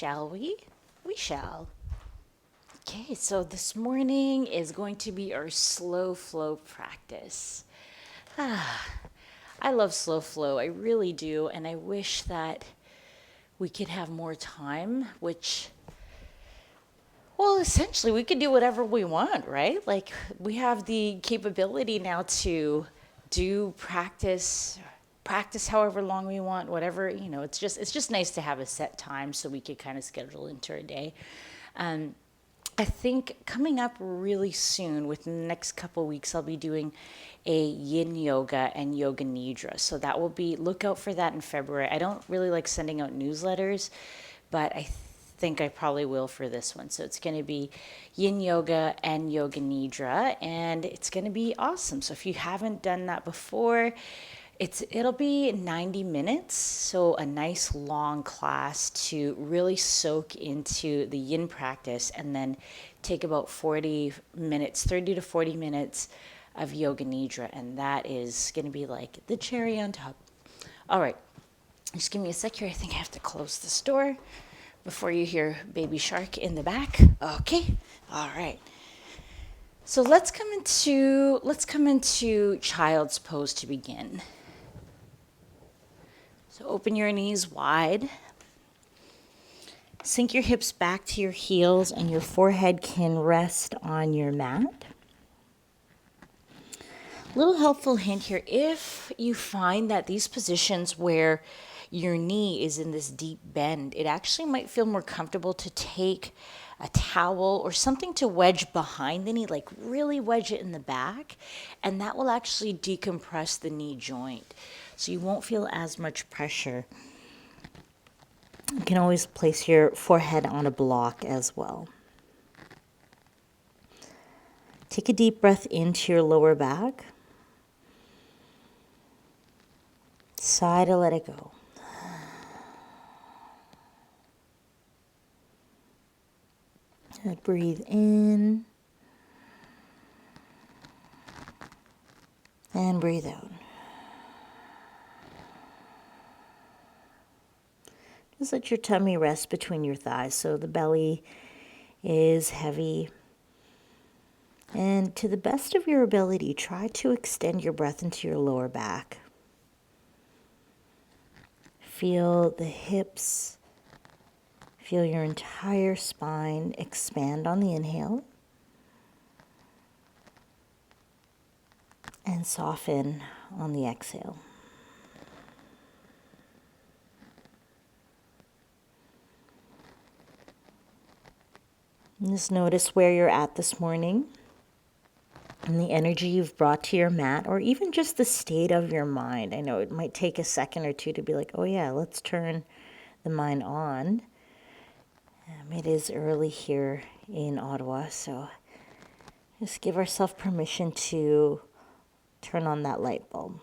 shall we? We shall. Okay, so this morning is going to be our slow flow practice. I love slow flow, I really do, and I wish that we could have more time, which, well, essentially we could do whatever we want, right? Like we have the capability now to do practice however long we want, whatever, it's just nice to have a set time so we could kind of schedule into our day. Um, I think coming up really soon, within the next couple weeks, I'll be doing a yin yoga and yoga nidra. So that will be, look out for that in February. I don't really like sending out newsletters, but I think I probably will for this one. So it's going to be yin yoga and yoga nidra, and it's going to be awesome. So if you haven't done that before, it'll be 90 minutes, so a nice long class to really soak into the yin practice, and then take about 40 minutes, 30 to 40 minutes of yoga nidra, and that is going to be like the cherry on top. All right, just give me a sec here. I think I have to close this door before you hear baby shark in the back. Okay, all right. So let's come into child's pose to begin. So open your knees wide. Sink your hips back to your heels, and your forehead can rest on your mat. Little helpful hint here, if you find that these positions where your knee is in this deep bend, it actually might feel more comfortable to take a towel or something to wedge behind the knee, like really wedge it in the back, and that will actually decompress the knee joint. So you won't feel as much pressure. You can always place your forehead on a block as well. Take a deep breath into your lower back. Sigh to let it go. And breathe in and breathe out. Just let your tummy rest between your thighs, so the belly is heavy. And to the best of your ability, try to extend your breath into your lower back. Feel the hips, feel your entire spine expand on the inhale, and soften on the exhale. Just notice where you're at this morning and the energy you've brought to your mat, or even just the state of your mind. I know it might take a second or two to be like, oh yeah, let's turn the mind on. It is early here in Ottawa, so just give ourselves permission to turn on that light bulb.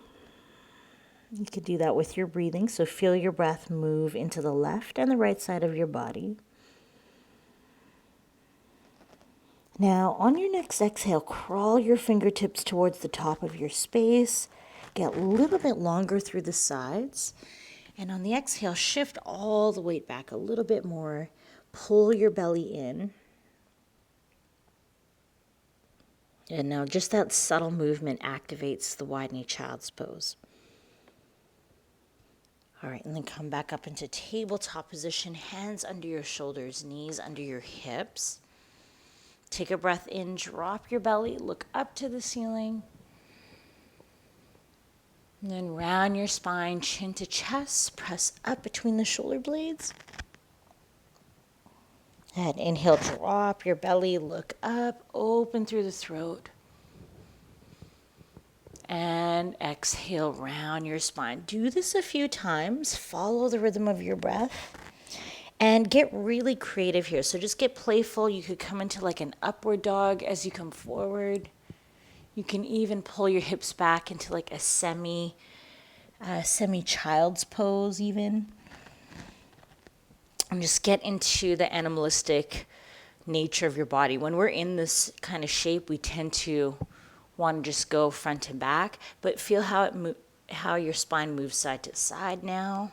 You could do that with your breathing, so feel your breath move into the left and the right side of your body. Now, on your next exhale, crawl your fingertips towards the top of your space. Get a little bit longer through the sides. And on the exhale, shift all the weight back a little bit more. Pull your belly in. And now just that subtle movement activates the wide knee child's pose. All right, and then come back up into tabletop position, hands under your shoulders, knees under your hips. Take a breath in, drop your belly, look up to the ceiling. And then round your spine, chin to chest, press up between the shoulder blades. And inhale, drop your belly, look up, open through the throat. And exhale, round your spine. Do this a few times, follow the rhythm of your breath. And get really creative here. So just get playful. You could come into like an upward dog as you come forward. You can even pull your hips back into like a semi child's pose even. And just get into the animalistic nature of your body. When we're in this kind of shape, we tend to want to just go front and back. But feel how your spine moves side to side now.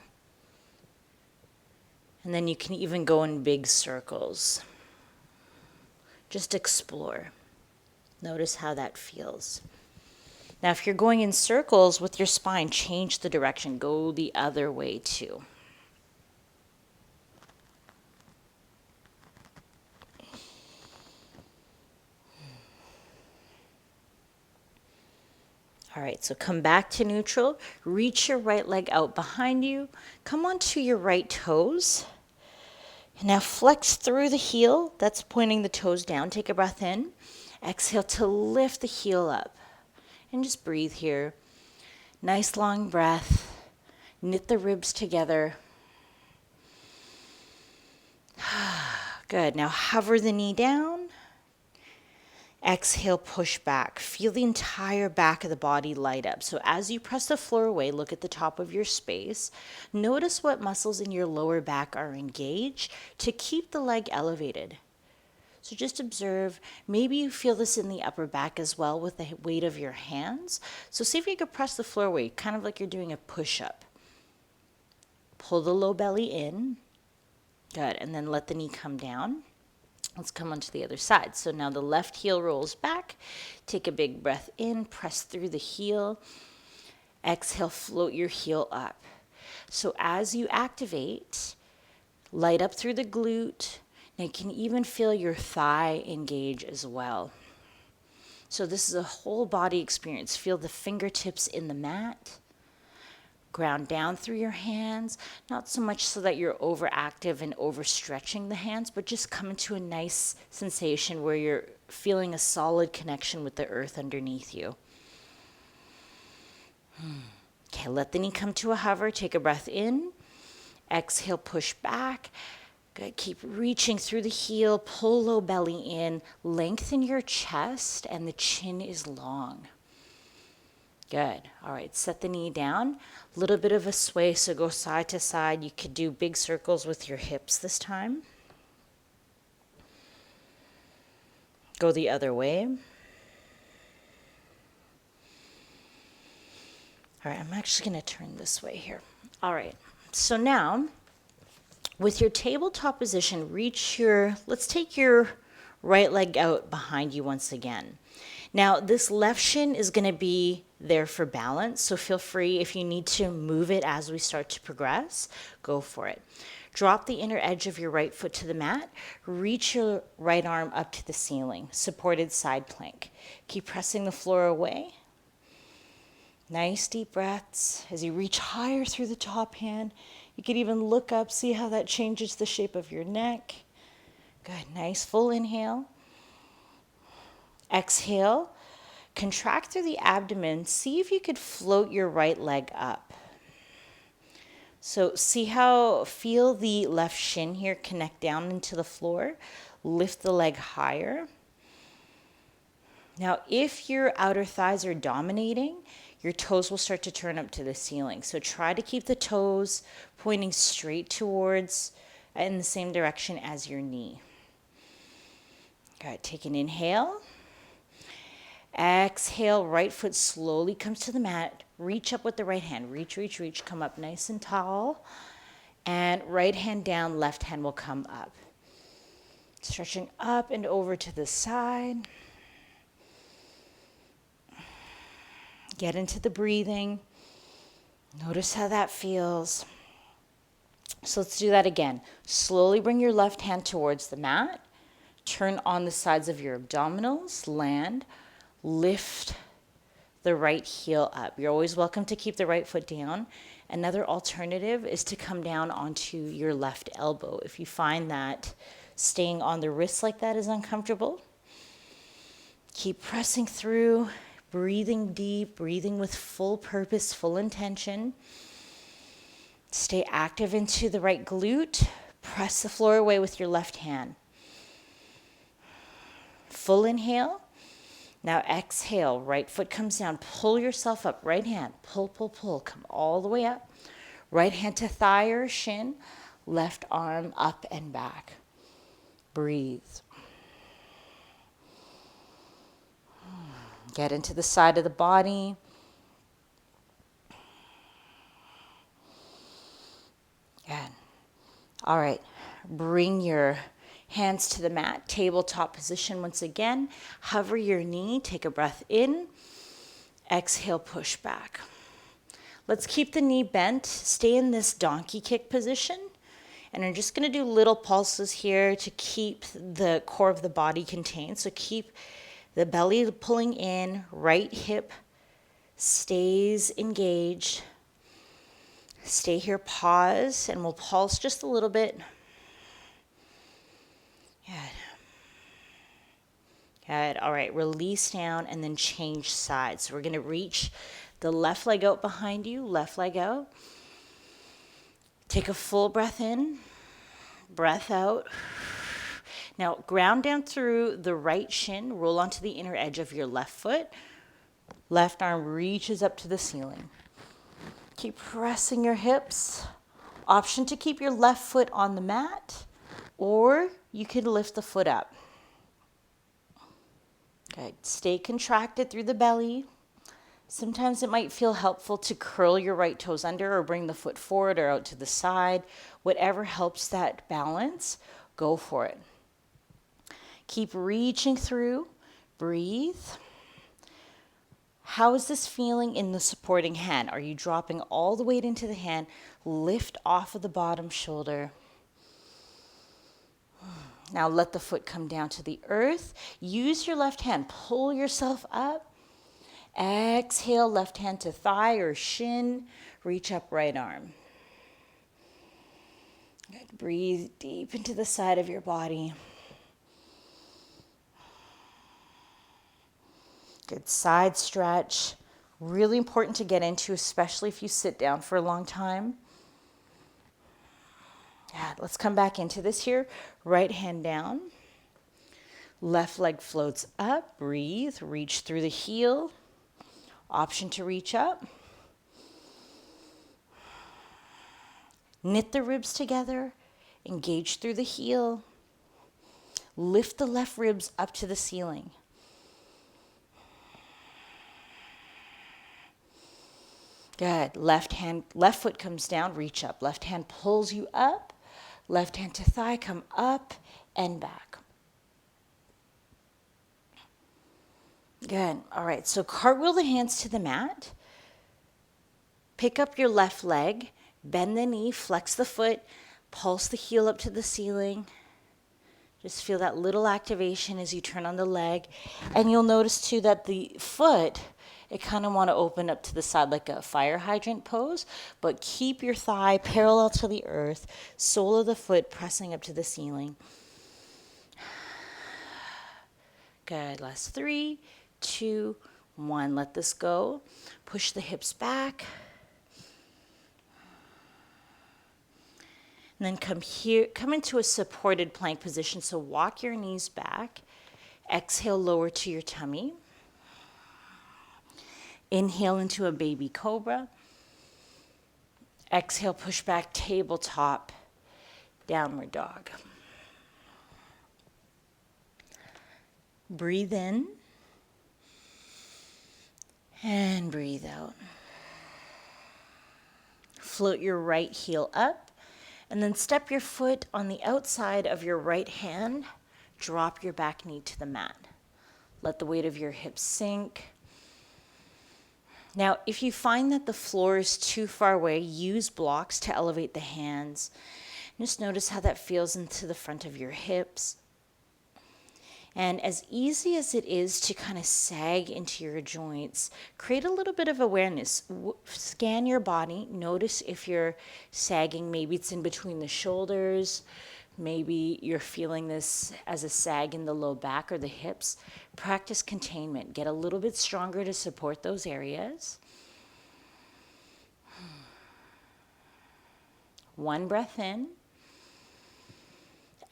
And then you can even go in big circles. Just explore. Notice how that feels. Now, if you're going in circles with your spine, change the direction. Go the other way too. All right, so come back to neutral. Reach your right leg out behind you. Come onto your right toes. And now flex through the heel. That's pointing the toes down. Take a breath in. Exhale to lift the heel up. And just breathe here. Nice long breath. Knit the ribs together. Good. Now hover the knee down. Exhale, push back. Feel the entire back of the body light up. So as you press the floor away, look at the top of your space. Notice what muscles in your lower back are engaged to keep the leg elevated. So just observe. Maybe you feel this in the upper back as well with the weight of your hands. So see if you could press the floor away, kind of like you're doing a push-up. Pull the low belly in. Good. And then let the knee come down. Let's come onto the other side. So now the left heel rolls back. Take a big breath in, press through the heel. Exhale, float your heel up. So as you activate, light up through the glute. Now you can even feel your thigh engage as well. So this is a whole body experience. Feel the fingertips in the mat. Ground down through your hands, not so much so that you're overactive and overstretching the hands, but just come into a nice sensation where you're feeling a solid connection with the earth underneath you. Okay, let the knee come to a hover. Take a breath in. Exhale, push back. Good. Keep reaching through the heel. Pull low belly in. Lengthen your chest, and the chin is long. Good. All right, set the knee down. A little bit of a sway, so go side to side. You could do big circles with your hips this time. Go the other way. All right, I'm actually going to turn this way here. All right, so now with your tabletop position, let's take your right leg out behind you once again. Now, this left shin is going to be there for balance, so feel free if you need to move it as we start to progress, go for it. Drop the inner edge of your right foot to the mat. Reach your right arm up to the ceiling, supported side plank. Keep pressing the floor away. Nice deep breaths. As you reach higher through the top hand, you can even look up, see how that changes the shape of your neck. Good, nice full inhale. Exhale, contract through the abdomen. See if you could float your right leg up. So feel the left shin here connect down into the floor. Lift the leg higher. Now, if your outer thighs are dominating, your toes will start to turn up to the ceiling. So try to keep the toes pointing straight towards in the same direction as your knee. Good, take an inhale. Exhale, right foot slowly comes to the mat. Reach up with the right hand. Reach, reach, reach. Come up nice and tall. And right hand down, left hand will come up. Stretching up and over to the side. Get into the breathing. Notice how that feels. So let's do that again. Slowly bring your left hand towards the mat. Turn on the sides of your abdominals. Land. Lift the right heel up. You're always welcome to keep the right foot down. Another alternative is to come down onto your left elbow. If you find that staying on the wrist like that is uncomfortable, keep pressing through, breathing deep, breathing with full purpose, full intention. Stay active into the right glute. Press the floor away with your left hand. Full inhale. Now exhale, right foot comes down, pull yourself up, right hand, pull, pull, pull, come all the way up. Right hand to thigh or shin, left arm up and back. Breathe. Get into the side of the body. Good. All right, bring your hands to the mat, tabletop position once again. Hover your knee, take a breath in. Exhale, push back. Let's keep the knee bent. Stay in this donkey kick position. And I'm just going to do little pulses here to keep the core of the body contained. So keep the belly pulling in, right hip stays engaged. Stay here, pause, and we'll pulse just a little bit. Good. Good. All right, release down and then change sides. So we're going to reach the left leg out behind you, left leg out. Take a full breath in, breath out. Now ground down through the right shin, roll onto the inner edge of your left foot. Left arm reaches up to the ceiling. Keep pressing your hips. Option to keep your left foot on the mat, or you could lift the foot up. Good. Stay contracted through the belly. Sometimes it might feel helpful to curl your right toes under or bring the foot forward or out to the side. Whatever helps that balance, go for it. Keep reaching through. Breathe. How is this feeling in the supporting hand? Are you dropping all the weight into the hand? Lift off of the bottom shoulder. Now let the foot come down to the earth. Use your left hand. Pull yourself up. Exhale, left hand to thigh or shin. Reach up right arm. Good. Breathe deep into the side of your body. Good. Side stretch. Really important to get into, especially if you sit down for a long time. Yeah, let's come back into this here. Right hand down. Left leg floats up. Breathe. Reach through the heel. Option to reach up. Knit the ribs together. Engage through the heel. Lift the left ribs up to the ceiling. Good. Left foot comes down, reach up. Left hand pulls you up. Left hand to thigh, come up and back. Good. All right, so cartwheel the hands to the mat. Pick up your left leg, bend the knee, flex the foot, pulse the heel up to the ceiling. Just feel that little activation as you turn on the leg. And you'll notice too that the foot, it kind of want to open up to the side like a fire hydrant pose, but keep your thigh parallel to the earth, sole of the foot pressing up to the ceiling. Good. Last 3, 2, 1. Let this go. Push the hips back. And then come into a supported plank position. So walk your knees back. Exhale, lower to your tummy. Inhale into a baby cobra. Exhale, push back, tabletop, downward dog. Breathe in and breathe out. Float your right heel up and then step your foot on the outside of your right hand. Drop your back knee to the mat. Let the weight of your hips sink. Now, if you find that the floor is too far away, use blocks to elevate the hands. Just notice how that feels into the front of your hips. And as easy as it is to kind of sag into your joints, create a little bit of awareness. Scan your body. Notice if you're sagging. Maybe it's in between the shoulders. Maybe you're feeling this as a sag in the low back or the hips. Practice containment. Get a little bit stronger to support those areas. One breath in.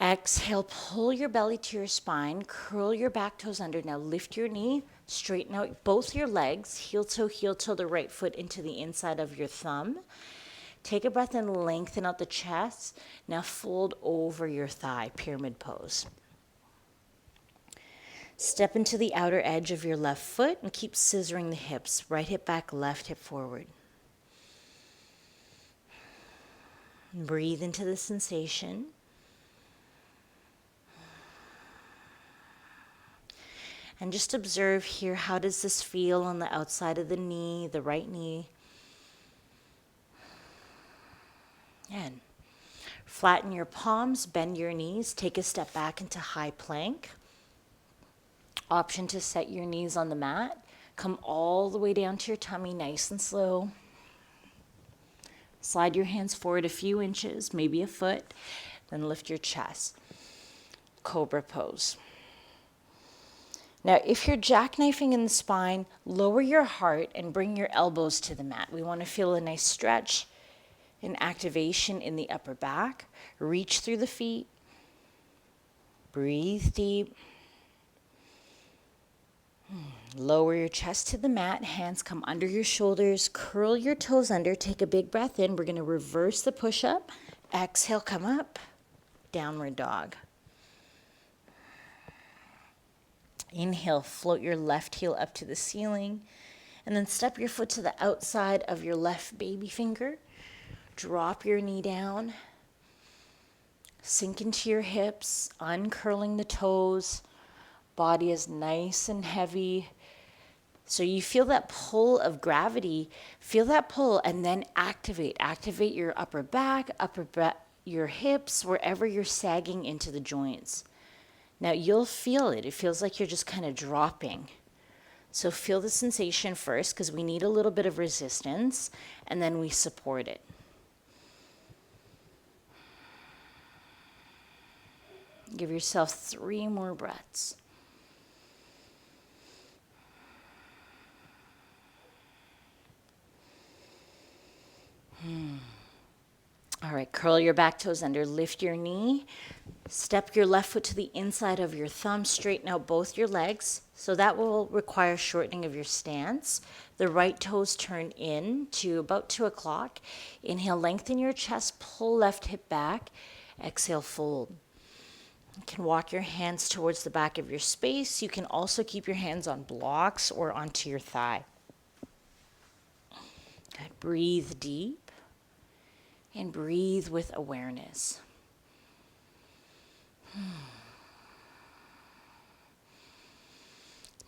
Exhale, pull your belly to your spine, curl your back toes under. Now lift your knee, straighten out both your legs, heel toe the right foot into the inside of your thumb. Take a breath and lengthen out the chest. Now fold over your thigh, pyramid pose. Step into the outer edge of your left foot and keep scissoring the hips. Right hip back, left hip forward. Breathe into the sensation. And just observe here, how does this feel on the outside of the knee, the right knee? And flatten your palms, bend your knees, take a step back into high plank. Option to set your knees on the mat. Come all the way down to your tummy, nice and slow. Slide your hands forward a few inches, maybe a foot, then lift your chest. Cobra pose. Now, if you're jackknifing in the spine, lower your heart and bring your elbows to the mat. We want to feel a nice stretch and activation in the upper back. Reach through the feet. Breathe deep. Lower your chest to the mat. Hands come under your shoulders. Curl your toes under. Take a big breath in. We're going to reverse the push-up. Exhale, come up. Downward dog. Inhale, float your left heel up to the ceiling, and then step your foot to the outside of your left baby finger. Drop your knee down. Sink into your hips, uncurling the toes. Body is nice and heavy. So you feel that pull of gravity. Feel that pull and then activate. Activate your upper back, your hips, wherever you're sagging into the joints. Now you'll feel it. It feels like you're just kind of dropping. So feel the sensation first, because we need a little bit of resistance, and then we support it. Give yourself 3 more breaths. All right, curl your back toes under, lift your knee, step your left foot to the inside of your thumb, straighten out both your legs. So that will require shortening of your stance. The right toes turn in to about 2 o'clock. Inhale, lengthen your chest, pull left hip back. Exhale, fold. You can walk your hands towards the back of your space. You can also keep your hands on blocks or onto your thigh. Okay, breathe deep. And breathe with awareness.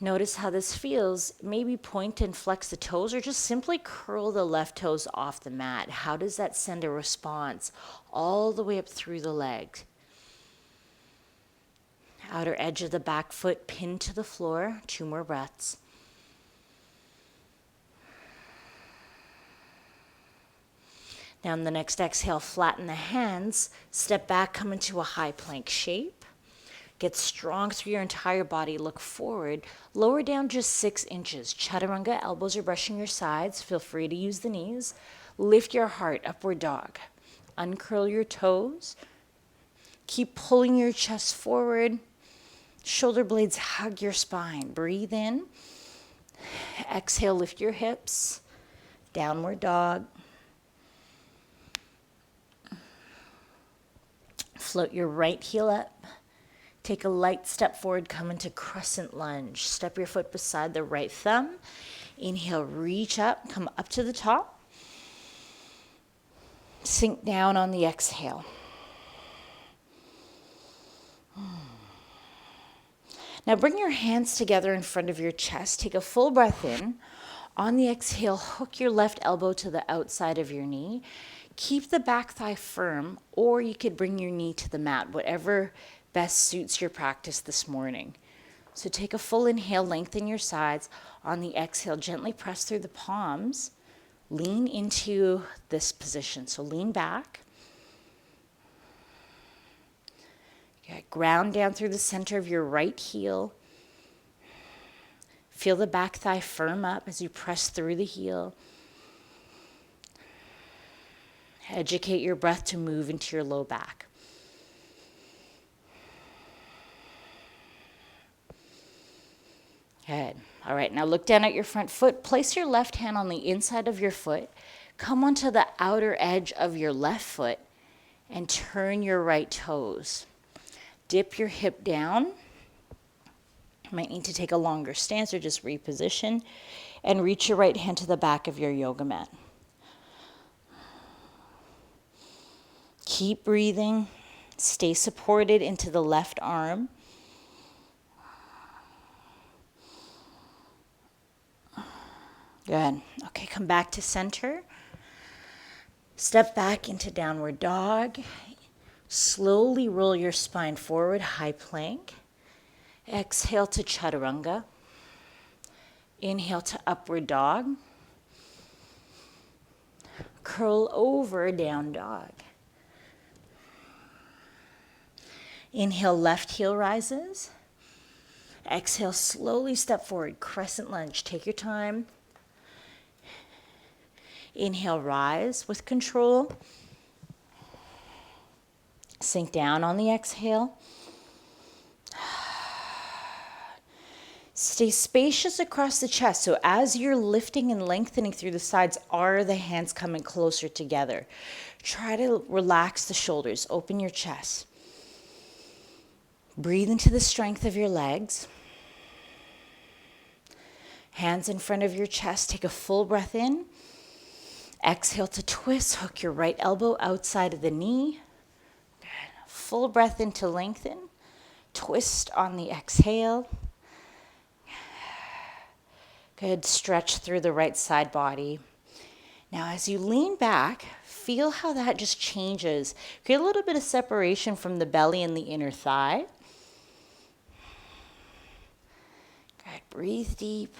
Notice how this feels. Maybe point and flex the toes, or just simply curl the left toes off the mat. How does that send a response all the way up through the legs? Outer edge of the back foot pinned to the floor. 2 more breaths. Now on the next exhale, flatten the hands, step back, come into a high plank shape. Get strong through your entire body, look forward, lower down just 6 inches. Chaturanga, elbows are brushing your sides, feel free to use the knees. Lift your heart, upward dog. Uncurl your toes. Keep pulling your chest forward. Shoulder blades hug your spine. Breathe in. Exhale, lift your hips. Downward dog. Float your right heel up. Take a light step forward, come into crescent lunge. Step your foot beside the right thumb. Inhale, reach up, come up to the top. Sink down on the exhale. Now bring your hands together in front of your chest. Take a full breath in. On the exhale, hook your left elbow to the outside of your knee. Keep the back thigh firm, or you could bring your knee to the mat, whatever best suits your practice this morning. So take a full inhale, lengthen your sides. On the exhale, gently press through the palms. Lean into this position. So lean back. Okay, ground down through the center of your right heel. Feel the back thigh firm up as you press through the heel. Educate your breath to move into your low back. Good. All right, now look down at your front foot. Place your left hand on the inside of your foot. Come onto the outer edge of your left foot and turn your right toes. Dip your hip down. You might need to take a longer stance or just reposition. And reach your right hand to the back of your yoga mat. Keep breathing. Stay supported into the left arm. Good. Okay, come back to center. Step back into downward dog. Slowly roll your spine forward, high plank. Exhale to chaturanga. Inhale to upward dog. Curl over, down dog. Inhale, left heel rises. Exhale, slowly step forward, crescent lunge. Take your time. Inhale, rise with control. Sink down on the exhale. Stay spacious across the chest. So as you're lifting and lengthening through the sides, are the hands coming closer together? Try to relax the shoulders. Open your chest. Breathe into the strength of your legs. Hands in front of your chest. Take a full breath in. Exhale to twist. Hook your right elbow outside of the knee. Good. Full breath in to lengthen. Twist on the exhale. Good. Stretch through the right side body. Now as you lean back, feel how that just changes. Create a little bit of separation from the belly and the inner thigh. Good. Breathe deep.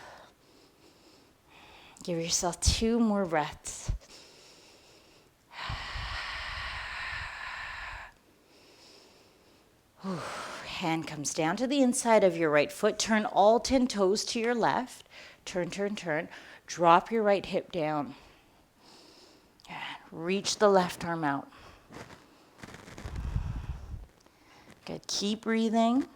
Give yourself 2 more breaths. Hand comes down to the inside of your right foot. Turn all 10 toes to your left. Turn, turn, turn. Drop your right hip down. Reach the left arm out. Good. Keep breathing.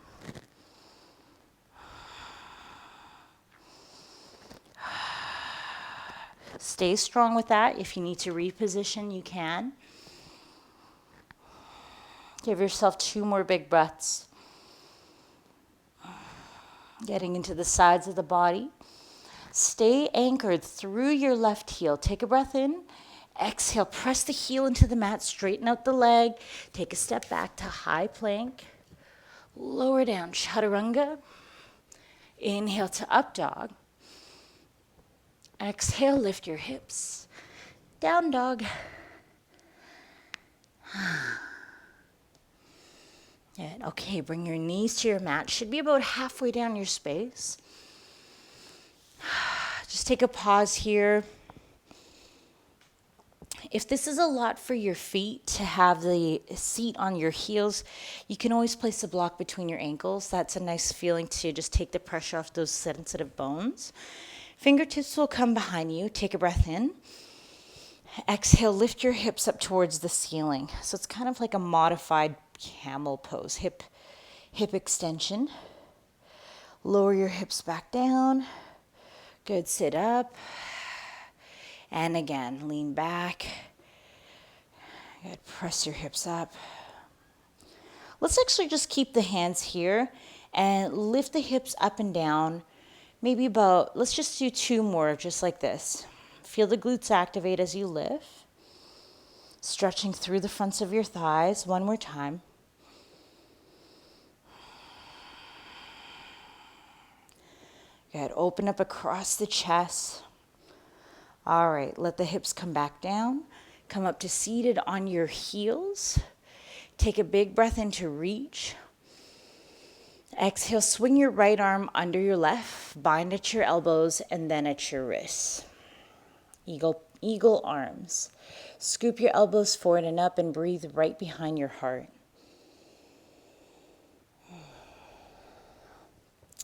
Stay strong with that. If you need to reposition, you can. Give yourself 2 more big breaths. Getting into the sides of the body. Stay anchored through your left heel. Take a breath in. Exhale. Press the heel into the mat. Straighten out the leg. Take a step back to high plank. Lower down. Chaturanga. Inhale to up dog. Exhale, lift your hips. Down dog. Good. Okay, bring your knees to your mat. Should be about halfway down your space. Just take a pause here. If this is a lot for your feet to have the seat on your heels, you can always place a block between your ankles. That's a nice feeling to just take the pressure off those sensitive bones. Fingertips will come behind you. Take a breath in. Exhale, lift your hips up towards the ceiling. So it's kind of like a modified camel pose, hip extension. Lower your hips back down. Good, sit up. And again, lean back. Good, press your hips up. Let's actually just keep the hands here and lift the hips up and down. Maybe about, let's just do 2 more, just like this. Feel the glutes activate as you lift. Stretching through the fronts of your thighs. 1 more time. Good. Open up across the chest. All right. Let the hips come back down. Come up to seated on your heels. Take a big breath in to reach. Exhale, swing your right arm under your left, bind at your elbows and then at your wrists. Eagle arms. Scoop your elbows forward and up and breathe right behind your heart.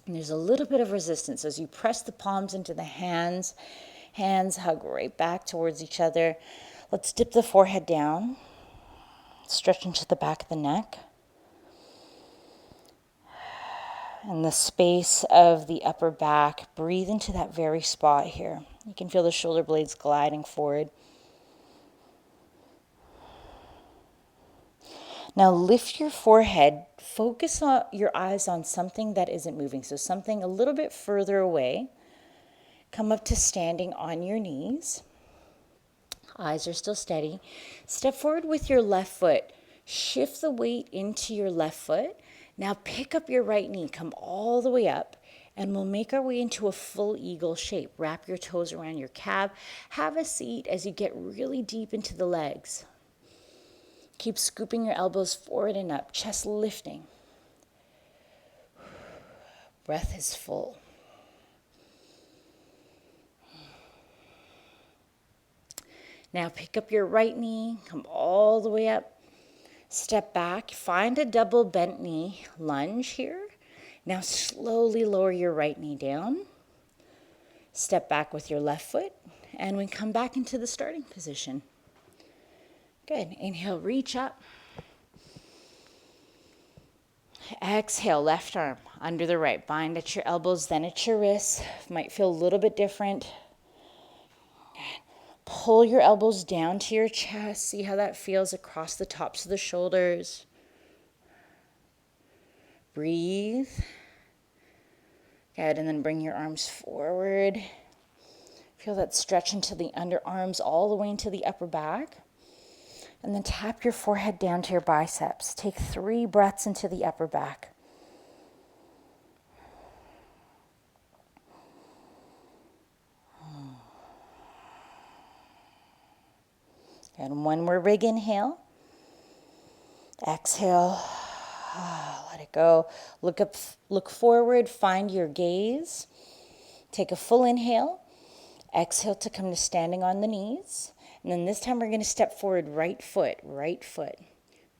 And there's a little bit of resistance as you press the palms into the hands. Hands hug right back towards each other. Let's dip the forehead down. Stretch into the back of the neck. And the space of the upper back, breathe into that very spot here. You can feel the shoulder blades gliding forward. Now lift your forehead, focus on your eyes on something that isn't moving. So something a little bit further away. Come up to standing on your knees. Eyes are still steady. Step forward with your left foot. Shift the weight into your left foot. Now pick up your right knee. Come all the way up. And we'll make our way into a full eagle shape. Wrap your toes around your calf. Have a seat as you get really deep into the legs. Keep scooping your elbows forward and up. Chest lifting. Breath is full. Now pick up your right knee, come all the way up, step back, find a double bent knee, lunge here. Now slowly lower your right knee down, step back with your left foot, and we come back into the starting position. Good, inhale, reach up. Exhale, left arm under the right, bind at your elbows, then at your wrists. Might feel a little bit different. Pull your elbows down to your chest. See how that feels across the tops of the shoulders. Breathe. Good, and then bring your arms forward. Feel that stretch into the underarms all the way into the upper back. And then tap your forehead down to your biceps. Take 3 breaths into the upper back. And one more big inhale. Exhale. Let it go. Look up, look forward, find your gaze. Take a full inhale. Exhale to come to standing on the knees. And then this time we're going to step forward, right foot.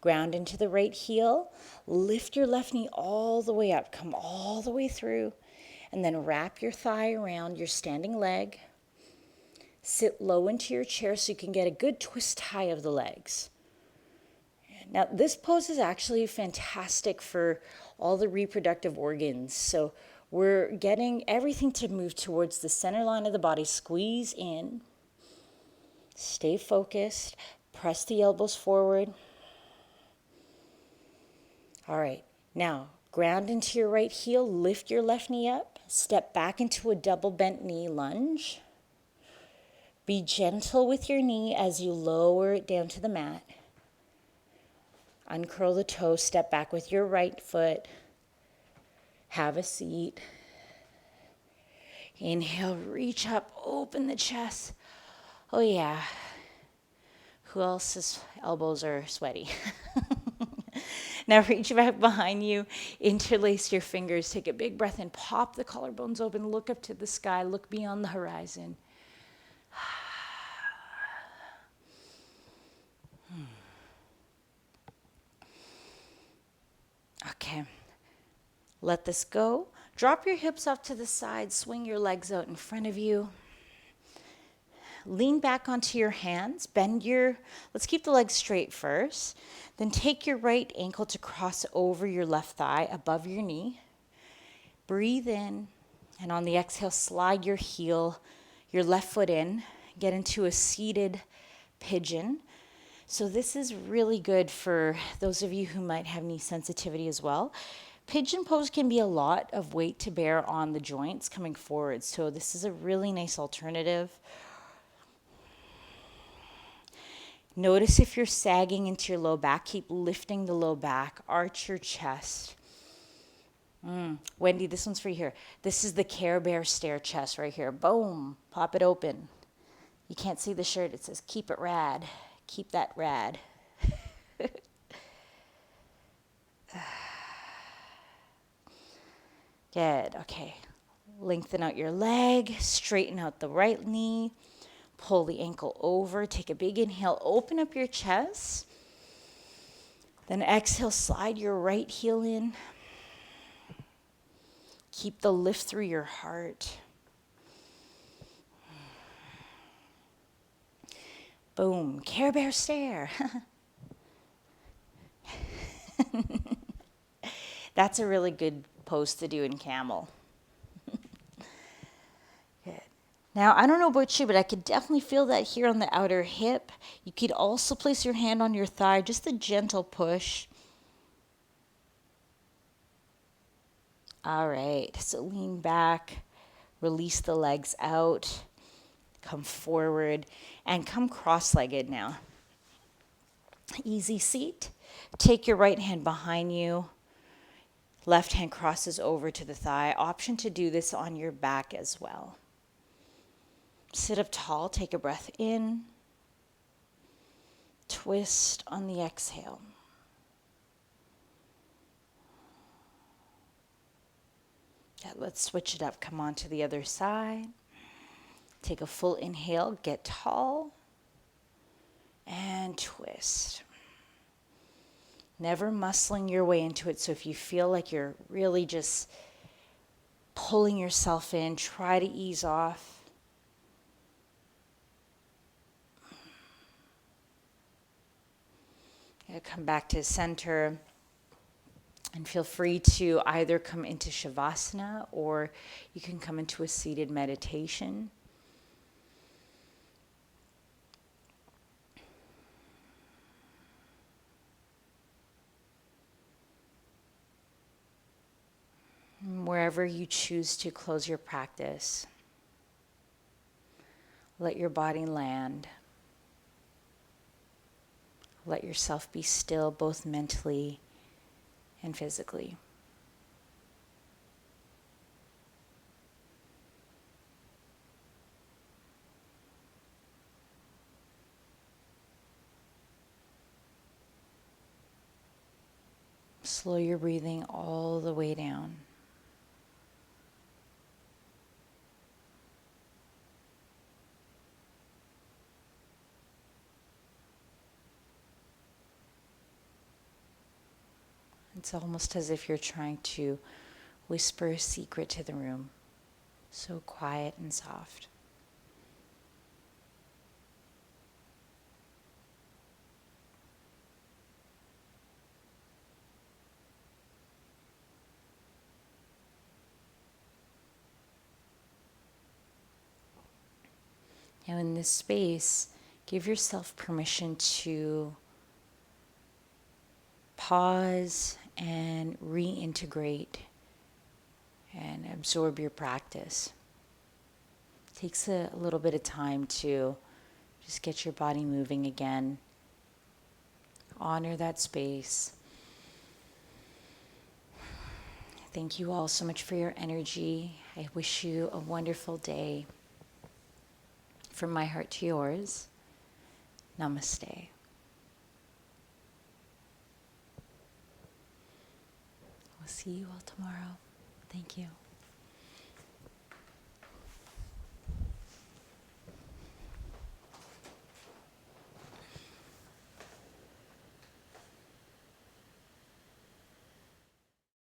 Ground into the right heel. Lift your left knee all the way up. Come all the way through. And then wrap your thigh around your standing leg. Sit low into your chair so you can get a good twist high of the legs. Now, this pose is actually fantastic for all the reproductive organs. So we're getting everything to move towards the center line of the body. Squeeze in. Stay focused. Press the elbows forward. All right. Now, ground into your right heel. Lift your left knee up. Step back into a double bent knee lunge. Be gentle with your knee as you lower it down to the mat. Uncurl the toe, step back with your right foot. Have a seat. Inhale, reach up, open the chest. Oh yeah. Who else's elbows are sweaty? Now reach back behind you, interlace your fingers, take a big breath in, pop the collarbones open, look up to the sky, look beyond the horizon. Okay, let this go. Drop your hips off to the side, swing your legs out in front of you. Lean back onto your hands, let's keep the legs straight first. Then take your right ankle to cross over your left thigh above your knee. Breathe in, and on the exhale, slide your left foot in, get into a seated pigeon. So this is really good for those of you who might have knee sensitivity as well. Pigeon pose can be a lot of weight to bear on the joints coming forward. So this is a really nice alternative. Notice if you're sagging into your low back, keep lifting the low back, arch your chest. Wendy, this one's for you here. This is the Care Bear stair chest right here. Boom, pop it open. You can't see the shirt, it says keep it rad. Keep that rad. Good, okay. Lengthen out your leg, straighten out the right knee, pull the ankle over, take a big inhale, open up your chest. Then exhale, slide your right heel in. Keep the lift through your heart. Boom, Care Bear stare. That's a really good pose to do in camel. Good. Now, I don't know about you, but I could definitely feel that here on the outer hip. You could also place your hand on your thigh, just a gentle push. All right, so lean back, release the legs out. Come forward and come cross-legged now. Easy seat. Take your right hand behind you. Left hand crosses over to the thigh. Option to do this on your back as well. Sit up tall. Take a breath in. Twist on the exhale. Yeah, let's switch it up. Come on to the other side. Take a full inhale. Get tall. And twist. Never muscling your way into it. So if you feel like you're really just pulling yourself in, try to ease off. Come back to center. And feel free to either come into Shavasana or you can come into a seated meditation. Wherever you choose to close your practice, let your body land. Let yourself be still, both mentally and physically. Slow your breathing all the way down. It's almost as if you're trying to whisper a secret to the room. So quiet and soft. Now in this space, give yourself permission to pause and reintegrate and absorb your practice. It takes a little bit of time to just get your body moving again. Honor that space. Thank you all so much for your energy. I wish you a wonderful day. From my heart to yours, namaste. We'll see you all tomorrow. Thank you.